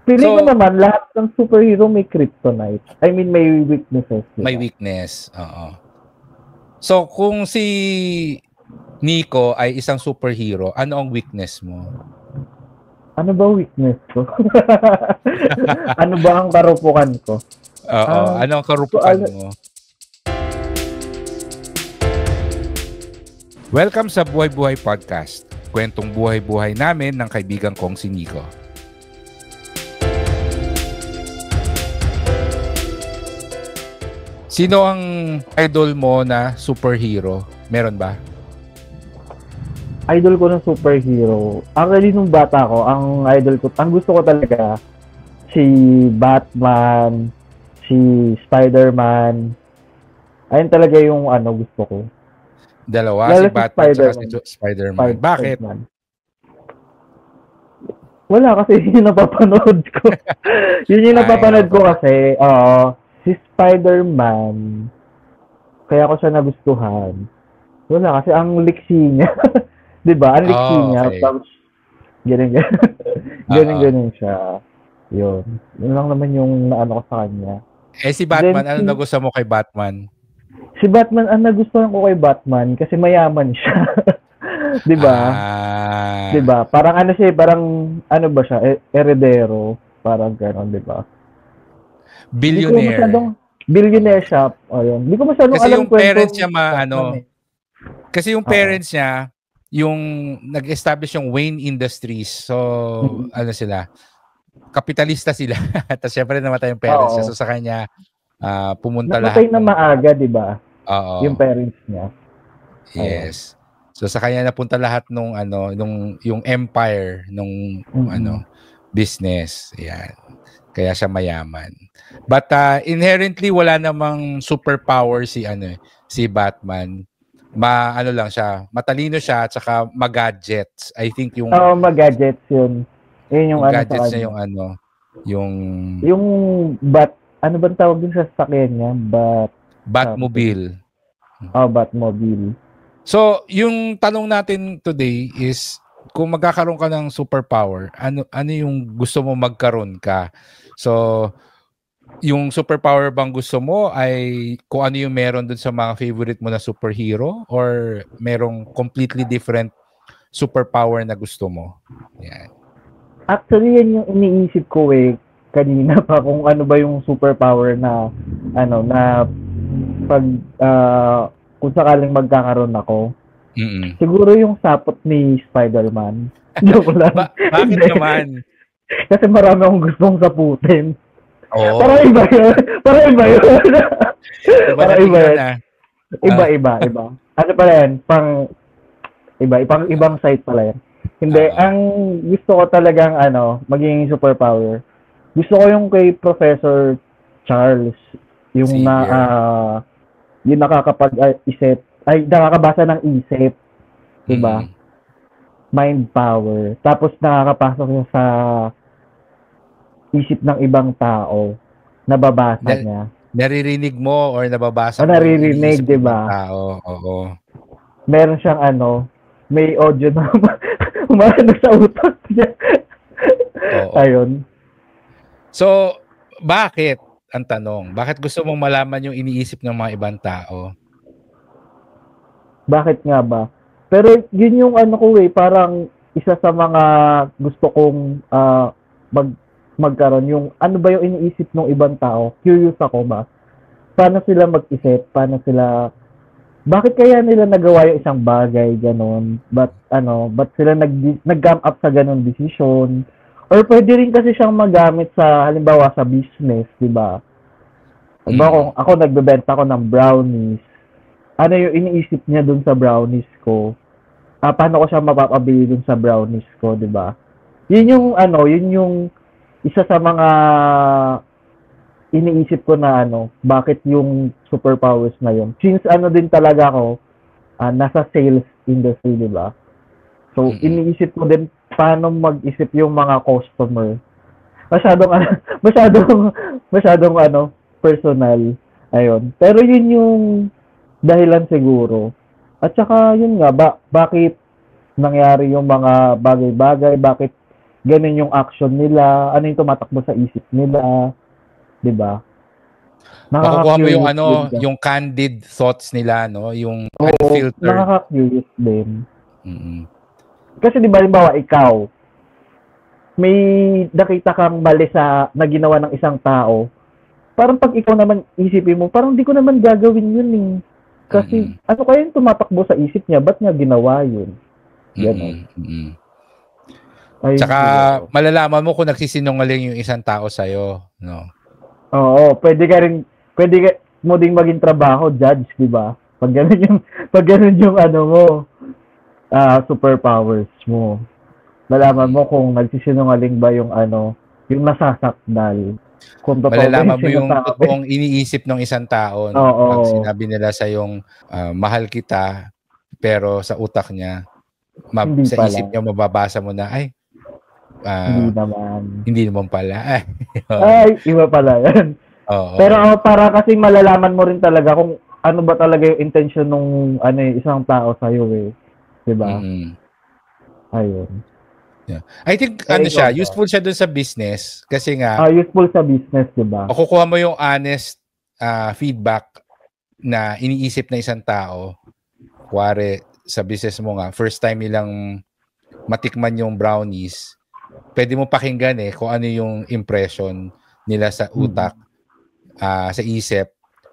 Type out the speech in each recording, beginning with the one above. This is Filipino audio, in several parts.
Feeling ko naman, lahat ng superhero may kryptonite. I mean, may weaknesses. Diba? May weakness, oo. So, kung si Nico ay isang superhero, ano ang weakness mo? Ano ba weakness ko? Ano ba ang karupukan ko? Oo, ano ang karupukan mo? Welcome sa Buhay Buhay Podcast. Kwentong buhay-buhay namin ng kaibigan kong si Nico. Sino ang idol mo na superhero? Meron ba? Idol ko ng superhero. Actually, nung bata ko, ang idol ko, ang gusto ko talaga, si Batman, si Spider-Man. Ayun talaga yung gusto ko. Dalawa, si Batman at si Spider-Man. Bakit? Wala, kasi yun yung napapanood ko. Yun yung napapanood ko kasi, si Spider-Man, kaya ko siya nagustuhan. Wala, kasi ang liksi niya. Diba? Ang liksi niya. Okay. Tapos, ganun siya. Yun. Yun lang naman yung naano ko sa kanya. Si Batman, ano nagustuhan mo kay Batman? Si Batman, ang nagustuhan ko kay Batman kasi mayaman siya. Diba? Diba? Parang ba siya? Heredero. Parang gano'n, diba? Billionaire siya. Ayun. Hindi ko masyadong kasi alam yung parents niya kasi yung parents niya, yung nag-establish yung Wayne Industries. So, sila? Kapitalista sila. Tapos syempre namatay yung parents niya. So sa kanya, pumunta namatay lahat. Na maaga, diba? Oo. Yung parents niya. Yes. So sa kanya napunta lahat yung empire nung business. Yan. Kaya siya mayaman. But inherently wala namang superpower si Batman. Lang siya, matalino siya at saka mag-gadgets. I think yung mag-gadgets yun. Yun yung gadgets niya yung ano bang tawag din sa sasakyan niya? Batmobile. Batmobile. So, yung tanong natin today is kung magkakaroon ka ng superpower, ano yung gusto mo magkaroon ka? So, yung superpower bang gusto mo ay kung ano yung meron dun sa mga favorite mo na superhero or merong completely different superpower na gusto mo? Yan. Actually, yan yung iniisip ko kanina pa kung ano ba yung superpower na pag kung sakaling magkakaroon ako. Siguro yung sapot ni Spider-Man. Joke lang. Bakit naman? Kasi marami akong gustong saputin. Oh. Para iba yun. Iba. Ano pala yan? Ibang site pala yan. Hindi, ang gusto ko talagang maging superpower. Gusto ko yung kay Professor Charles, yung yung nakakapag-isip, nakakabasa ng isip, diba? Mind power. Tapos nakakapasok siya sa isip ng ibang tao, nababasa niya. Naririnig mo or nababasa mo? Naririnig, diba? Tao, oo. Meron siyang may audio na umano sa utak niya. Ayun. So, bakit? Ang tanong, bakit gusto mong malaman yung iniisip ng mga ibang tao? Bakit nga ba? Pero yun yung parang isa sa mga gusto kong magkaroon. Yung ano ba yung iniisip ng ibang tao? Curious ako ba? Paano sila mag-isip? Bakit kaya nila nagawa yung isang bagay, ganon? Ba't sila nag-come up sa ganon decision? Or pwede rin kasi siyang magamit sa, halimbawa, sa business, di ba? Diba, kung ako nagbebenta ko ng brownies, ano yung iniisip niya dun sa brownies ko? Paano ko siya mapapabili dun sa brownies ko, di ba? Yun yung isa sa mga iniisip ko na bakit yung superpowers na yun. Since din talaga ako, nasa sales industry, di ba? So, iniisip ko din paano mag-isip yung mga customer. Masyadong personal. Ayun. Pero yun yung dahilan siguro. At saka yun nga, bakit nangyari yung mga bagay-bagay, bakit ganun yung action nila, ano yung tumatakbo sa isip nila, 'di ba? Makukuha mo yung Nakaka-curious din. yung candid thoughts nila, no? Yung Oo, unfiltered. nakaka-curious din. Mm-mm. Kasi 'di ba, halimbawa ikaw, may nakita kang mali na ginawa ng isang tao, parang pag ikaw naman isipin mo, parang di ko naman gagawin yun eh. Kasi ano kaya yung tumatakbo sa isip niya, ba't niya ginawa yun? Ganon. Ayun Tsaka siguro. malalaman mo kung nagsisinungaling yung isang tao sa'yo, no? Oo, pwede mo ding maging trabaho, judge, di ba? Pag ganun yung ano mo, superpowers mo. Malaman mo kung nagsisinungaling ba yung yung nasasakdal. Kung totoo ba Malalaman mo yung sinasabi. totoong iniisip ng isang tao, no? Oo. Pag sinabi nila sa yung mahal kita, pero sa utak niya, sa pala. isip niya mababasa mo na, ay, hindi naman pala. Ay, iba pala yan. Oo. Pero para kasi malalaman mo rin talaga kung ano ba talaga yung intention ng isang tao sa iyo eh. 'Di ba? Ayun. Yeah. I think siya, useful siya dun sa business kasi nga useful sa business, 'di ba? Makukuha mo yung honest feedback na iniisip na isang tao. Kuwari sa business mo nga, first time nilang matikman yung brownies, pwede mo pakinggan kung ano yung impression nila sa utak, sa isip,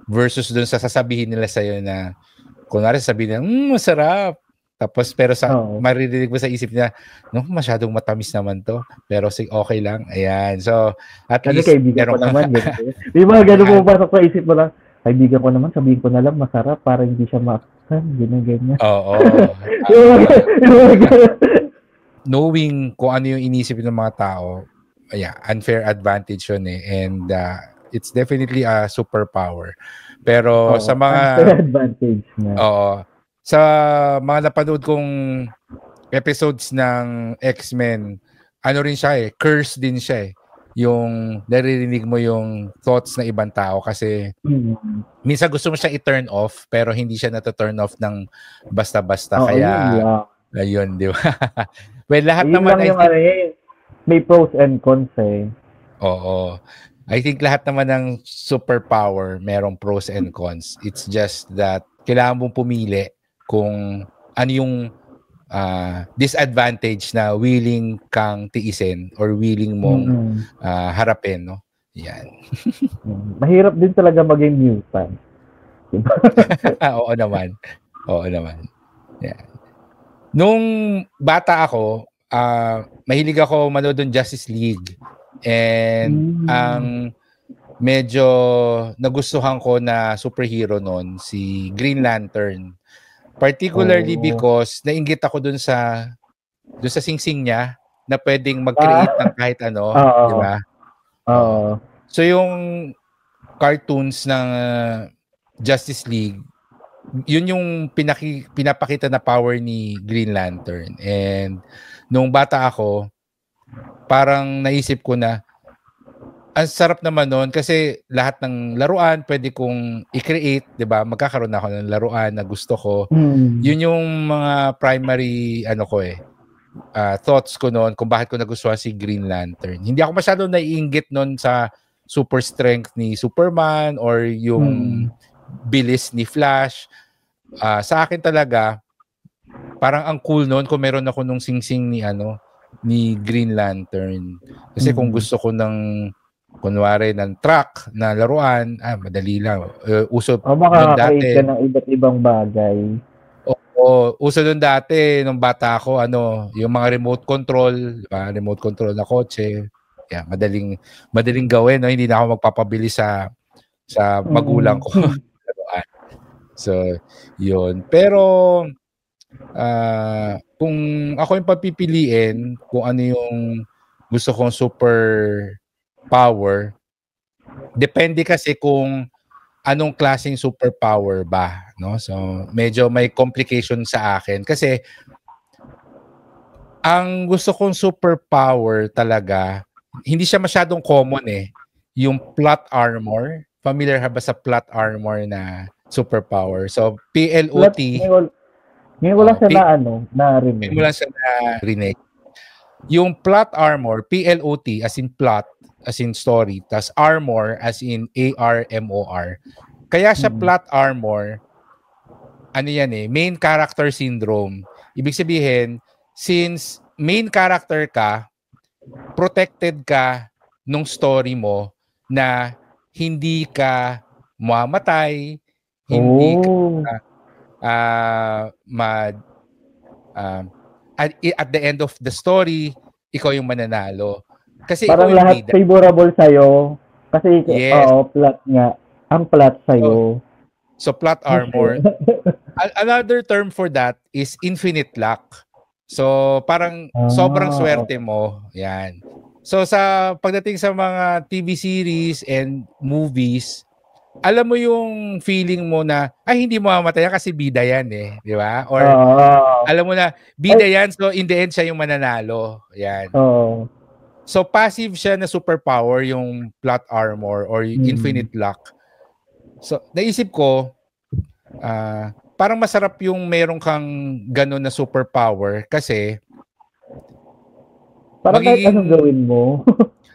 versus dun sa sasabihin nila sa'yo na, kunwari sasabihin nila, masarap. Tapos, pero maririnig mo sa isip niya, masyadong matamis naman to. Pero okay lang. Ayan. So, at least, kaibigan ko naman. Di ba, ganun mo pasok sa isip mo lang, kaibigan ko naman, sabihin ko na lang, masarap para hindi siya makaksan. Ganyan. Oo. Knowing kung ano yung inisip ng mga tao, unfair advantage yun And it's definitely a superpower. Pero sa mga... Unfair advantage na. Oo. Sa mga napanood kong episodes ng X-Men, rin siya curse din siya yung naririnig mo yung thoughts ng ibang tao kasi minsan gusto mo siya i-turn off pero hindi siya na-turn off ng basta-basta. Kaya ayun, di ba? Well, lahat yun naman lang yung may pros and cons Oo. I think lahat naman ng superpower merong pros and cons. It's just that kailangan mong pumili kung ano yung disadvantage na willing kang tiisin or willing mong harapin, no? Yan. Mahirap din talaga maging mutant. Diba? Oo naman. Yan. Nung bata ako, mahilig ako manood ng Justice League. And ang medyo nagustuhan ko na superhero noon si Green Lantern. Particularly because nainggit ako dun sa singsing niya na pwedeng mag-create ng kahit ano, di ba? So yung cartoons ng Justice League, yun yung pinapakita na power ni Green Lantern. And nung bata ako, parang naisip ko na ang sarap naman nun kasi lahat ng laruan pwede kong i-create, 'di ba? Magkakaroon ako ng laruan na gusto ko. Yun yung mga primary thoughts ko noon kung bakit ko nagustuhan si Green Lantern. Hindi ako masyadong naiinggit noon sa super strength ni Superman or yung bilis ni Flash. Sa akin talaga parang ang cool noon kung meron ako nung singsing ni Green Lantern. Kasi kung gusto ko ng kunwari ng truck na laruan, madali lang. Uso doon dati. Ka ng iba't ibang bagay. Oo, uso doon dati nung bata ako, yung mga remote control, diba? Remote control na kotse. Yeah, madaling gawin, no? Hindi na ako magpapabili sa magulang ko. So, yun. Pero kung ako yung papipiliin kung ano yung gusto kong super power, depende kasi kung anong klaseng superpower ba, no? So, medyo may complication sa akin kasi ang gusto kong superpower talaga, hindi siya masyadong common yung plot armor. Familiar ba sa plot armor na superpower? So, PLOT. Ngayon ko lang siya narinig. Ngayon mo lang siya narinig. Yung plot armor, P-L-O-T as in plot, as in story, tas armor as in A-R-M-O-R. Kaya siya plot armor, ano yan main character syndrome. Ibig sabihin, since main character ka, protected ka nung story mo na hindi ka mamatay, hindi ka at the end of the story, ikaw yung mananalo. Kasi parang ikaw yung lahat bida. favorable sa'yo. Kasi, yes. plot nga. Ang plot sa'yo. So plot armor. Another term for that is infinite luck. So parang sobrang swerte mo. Yan. So sa pagdating sa mga TV series and movies, alam mo yung feeling mo na ay hindi mo mamatay kasi bida yan di ba? Or alam mo na bida yan, so in the end siya yung mananalo. Yan. So passive siya na superpower yung plot armor or infinite luck. So naisip ko parang masarap yung meron kang ganun na superpower kasi parang kahit anong gawin mo.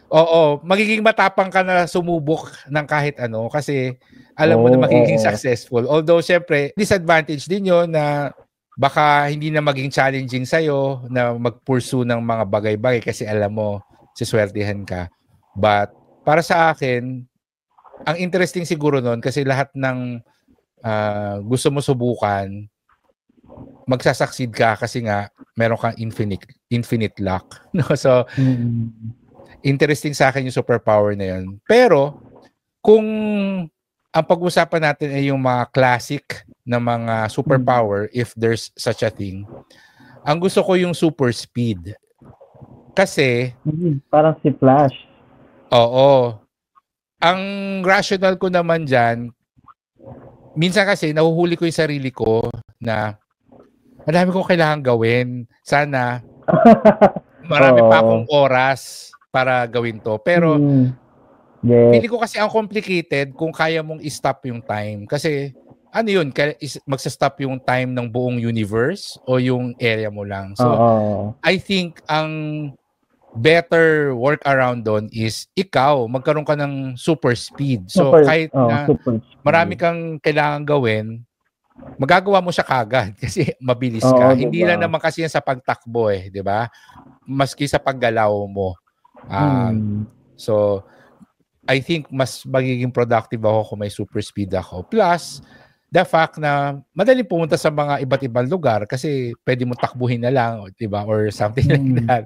Oo, magiging matapang ka na sumubok ng kahit ano kasi alam mo na magiging successful. Although syempre, disadvantage din yun na baka hindi na maging challenging sa'yo na mag-pursue ng mga bagay-bagay kasi alam mo, siswertihan ka. But para sa akin, ang interesting siguro nun kasi lahat ng gusto mo subukan, magsasucceed ka kasi nga meron kang infinite luck. No? So, interesting sa akin yung superpower na yun. Pero, kung ang pag-usapan natin ay yung mga classic na mga superpower, if there's such a thing, ang gusto ko yung super speed. Kasi, parang si Flash. Oo. Ang rational ko naman dyan, minsan kasi nahuhuli ko yung sarili ko na madami kong kailangan gawin. Sana marami pa akong oras para gawin to. Pero feeling ko kasi ang complicated kung kaya mong i-stop yung time. Kasi ano yun, magsa-stop yung time ng buong universe o yung area mo lang. So I think ang better workaround doon is ikaw, magkaroon ka ng super speed. So kahit na marami kang kailangan gawin, magagawa mo siya kagad kasi mabilis ka. Hindi lang naman kasi yan sa pagtakbo di ba? Maski sa paggalaw mo. So I think mas magiging productive ako kung may super speed ako. Plus, the fact na madaling pumunta sa mga iba't ibang lugar kasi pwede mo takbuhin na lang, di ba? Or something like that.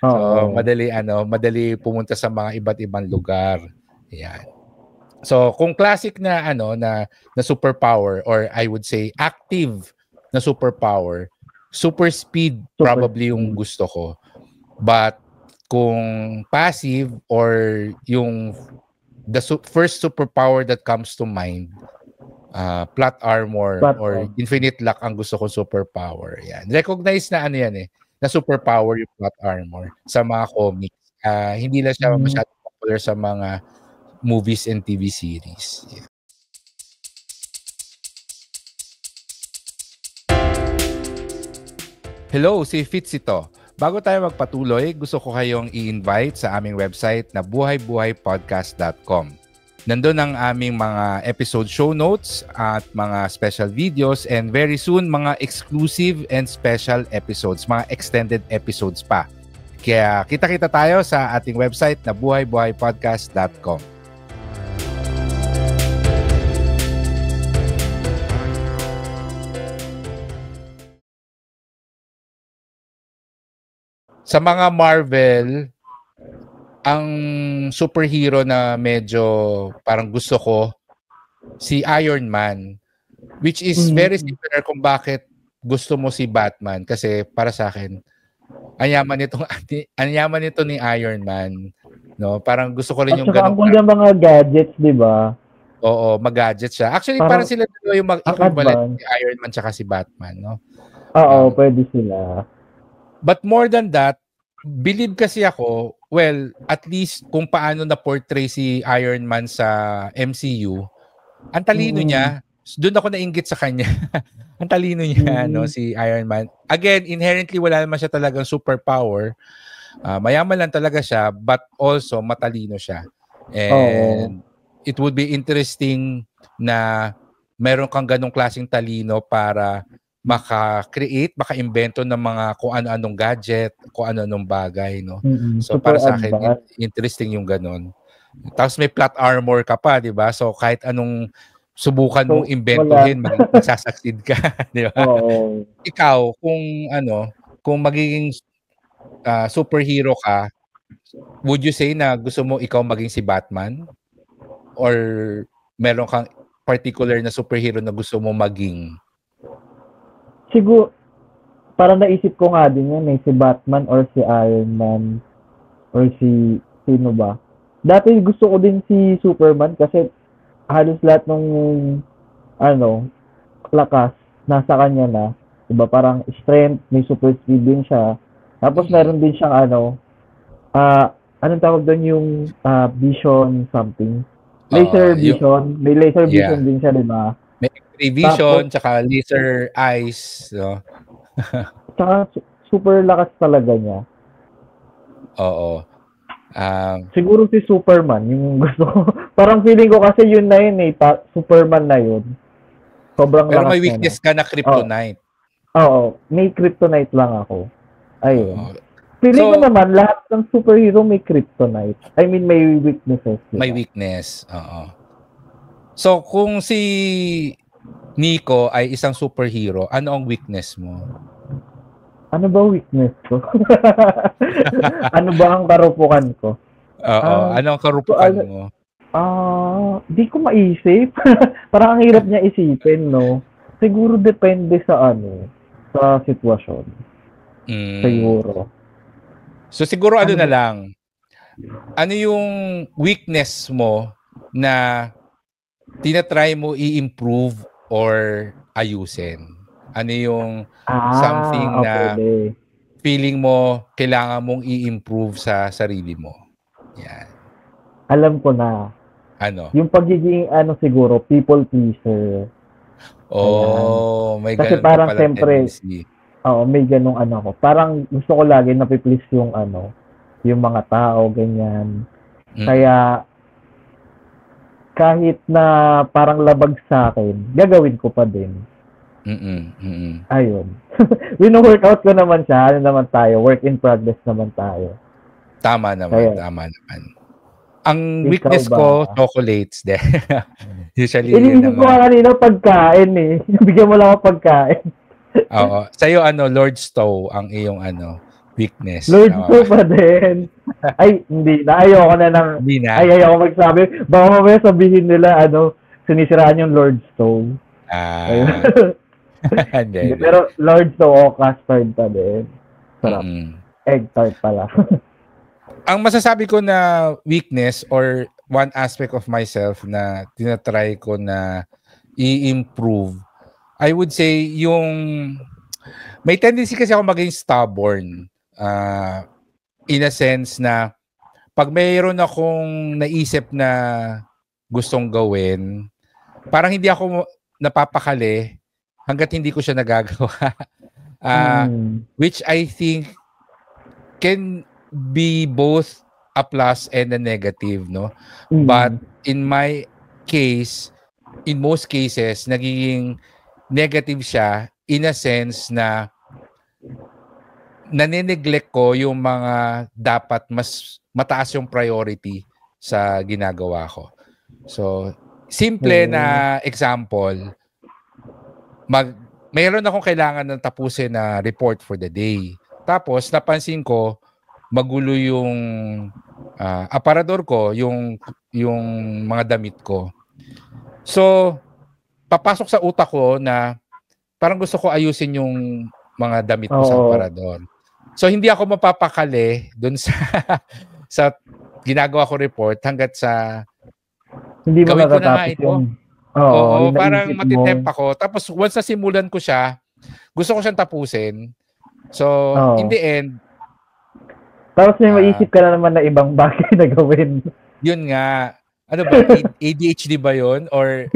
So, madali pumunta sa mga iba't ibang lugar. Yan. So, kung classic na na superpower or I would say active na superpower, super speed probably yung gusto ko. But kung passive or yung the first superpower that comes to mind, plot armor or infinite luck ang gusto kong superpower. Yan. Recognize na yan na superpower yung plot armor sa mga comics. Hindi lang siya masyadong popular sa mga movies and TV series. Yeah. Hello, si Fitz ito. Bago tayo magpatuloy, gusto ko kayong i-invite sa aming website na buhaybuhaypodcast.com. Nandun ang aming mga episode show notes at mga special videos and very soon mga exclusive and special episodes, mga extended episodes pa. Kaya kita-kita tayo sa ating website na buhaybuhaypodcast.com. Sa mga Marvel, ang superhero na medyo parang gusto ko, si Iron Man. Which is very similar kung bakit gusto mo si Batman. Kasi para sa akin, ang yaman nito ni Iron Man. No? Parang gusto ko rin yung ganun. At saka ang mga gadgets, di ba? Oo, mag-gadget siya. Actually, parang sila yung mag-equivalent si Iron Man tsaka si Batman. No? Oo, pwede sila. But more than that, believe kasi ako, well, at least kung paano na-portray si Iron Man sa MCU, ang talino niya, doon ako nainggit sa kanya. Ang talino niya, no, si Iron Man. Again, inherently wala naman siya talagang superpower. Mayaman lang talaga siya, but also matalino siya. And it would be interesting na meron kang ganong klaseng talino para maka-create, maka-invento ng mga kung ano-anong gadget, kung ano-anong bagay, no? So Super para sa akin, advanced. interesting yung ganon. Tapos may plot armor ka pa, di ba? So kahit anong subukan mong imbentuhin, magsasucceed ka, di ba? Ikaw, kung magiging superhero ka, would you say na gusto mo ikaw maging si Batman? Or meron kang particular na superhero na gusto mo maging? Siguro, parang naisip ko nga din yan si Batman or si Iron Man or si sino ba. Dati gusto ko din si Superman kasi halos lahat ng lakas nasa kanya na. Diba? Parang strength, may super speed din siya. Tapos meron din siyang anong tawag doon yung vision something. Laser vision. May laser vision din siya, diba? May X-ray vision, tsaka laser eyes. So. Tsaka super lakas talaga niya. Oo. Siguro si Superman, yung gusto ko. Parang feeling ko kasi yun na yun Superman na yun. Sobrang pero lakas may weakness ka na kryptonite. Oo. May kryptonite lang ako. Ayun. Feeling ko naman, lahat ng superhero may kryptonite. I mean, may weaknesses. Diba? May weakness. Oo. So, kung si Nico ay isang superhero, ano ang weakness mo? Ano ba weakness ko? Ano ba ang karupukan ko? Oo. Ano ang karupukan mo? Di ko maisip. Parang ang hirap niya isipin, no? Siguro depende sa sa sitwasyon. Siguro. So siguro na lang. Ano yung weakness mo na tinatry mo i-improve or ayusin? Ano yung something na feeling mo kailangan mong i-improve sa sarili mo? Yan. Alam ko na. Ano? Yung pagiging siguro people pleaser. May kasi parang siyempre may ganung ko. Parang gusto ko lagi na pi-please yung yung mga tao ganyan. Kaya kahit na parang labag sa akin, gagawin ko pa din. Ayun. Wino-workout ko naman siya. Naman tayo? Work in progress naman tayo. Tama naman. Ang weakness ko, chocolates. Usually, iniisip ko kanina pagkain Bigyan mo lang ako pagkain. Oo. Sa'yo, Lord Stowe ang iyong weakness. Lord Stowe pa din. Ay, hindi na. Ayoko na ng... ayoko magsabi. Baka mamaya sabihin nila, sinisiraan yung Lord Stowe. Pero Lord Stowe, custard pa din. Sarap. Egg tart pala. Ang masasabi ko na weakness or one aspect of myself na tinatry ko na i-improve, I would say yung may tendency kasi ako maging stubborn in a sense na pag mayroon akong naisip na gustong gawin, parang hindi ako napapakali hanggat hindi ko siya nagagawa. Which I think can be both a plus and a negative, no? But in my case, in most cases, nagiging negative siya in a sense na nanineglect ko yung mga dapat mas mataas yung priority sa ginagawa ko. So, simple na example, mayroon akong kailangan ng tapusin na report for the day. Tapos, napansin ko, magulo yung aparador ko, yung mga damit ko. So, papasok sa utak ko na parang gusto ko ayusin yung mga damit ko sa aparador. So, hindi ako mapapakali dun sa ginagawa ko report hanggat sa hindi mo gawin ko na nga ito. Oo, parang matitemp ako. Tapos, once na simulan ko siya, gusto ko siyang tapusin. So, in the end, tapos may maisip ka na naman na ibang bagay na gawin. Yun nga. Ano ba? ADHD ba yun? Or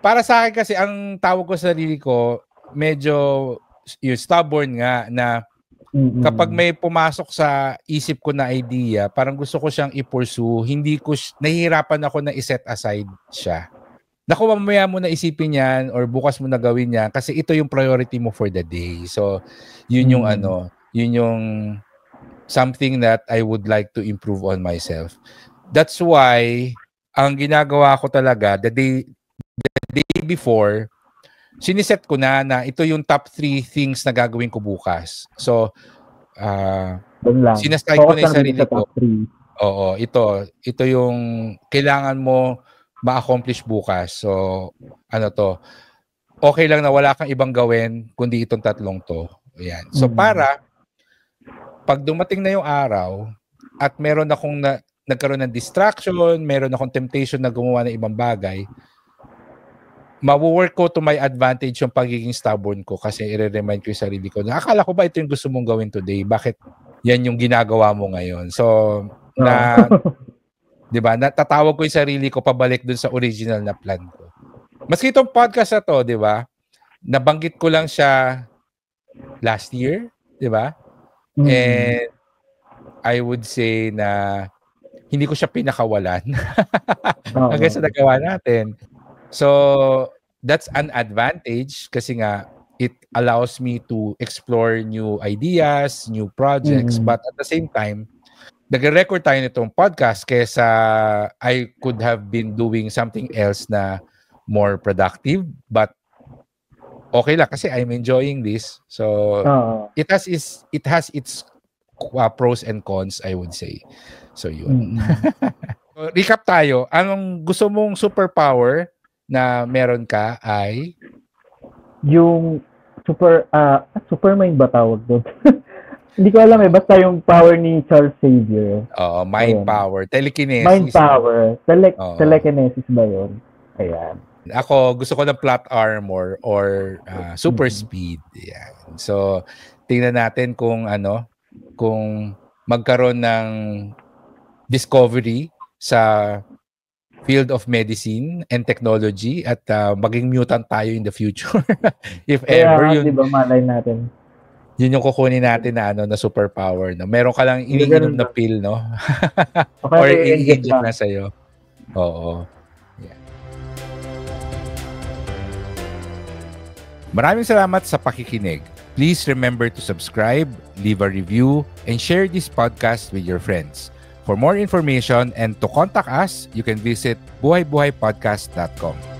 Para sa akin kasi, ang tawag ko sa sarili ko, medyo yung stubborn nga na kapag may pumasok sa isip ko na idea, parang gusto ko siyang i-pursue, hindi ko, nahihirapan ako na i-set aside siya. Naku, mamaya mo na isipin yan or bukas mo na gawin yan kasi ito yung priority mo for the day. So, yun yung yun yung something that I would like to improve on myself. That's why, ang ginagawa ko talaga, the day before, siniset ko na ito yung top 3 things na gagawin ko bukas. So, sinaside ko na yung sarili ko. Oo, ito yung kailangan mo ma-accomplish bukas. So, okay lang na wala kang ibang gawin kundi itong tatlong to. Ayan. So, para pag dumating na yung araw at meron akong nagkaroon ng distraction, meron akong temptation na gumawa ng ibang bagay, mawo-work ko to my advantage yung pagiging stubborn ko kasi i-remind ko yung sarili ko na akala ko ba ito yung gusto mong gawin today? Bakit yan yung ginagawa mo ngayon? So, diba, natatawag ko yung sarili ko pabalik dun sa original na plan ko. Maski itong podcast na to, diba, nabanggit ko lang siya last year, diba? And I would say na hindi ko siya pinakawalan hanggang sa nagawa natin. So, that's an advantage kasi nga it allows me to explore new ideas, new projects, but at the same time, nag-record tayo nitong podcast kaysa I could have been doing something else na more productive, but okay lang kasi I'm enjoying this. So, it has its pros and cons, I would say. So, yun. So, recap tayo. Anong gusto mong superpower na meron ka ay? Yung Supermind ba tawag doon? Hindi ko alam basta yung power ni Charles Xavier. Mind power, telekinesis. Mind power, telekinesis ba yun? Ayan. Ako, gusto ko ng plot armor or super speed. Ayan. So, tingnan natin kung kung magkaroon ng discovery sa field of medicine and technology at maging mutant tayo in the future. If ever yun. Diba, malay natin. Yun yung kukunin natin na superpower. No? Meron ka lang iniinom na pill, no? Or i-inject na sa'yo. Oo. Yeah. Maraming salamat sa pakikinig. Please remember to subscribe, leave a review, and share this podcast with your friends. For more information and to contact us, you can visit buhaybuhaypodcast.com.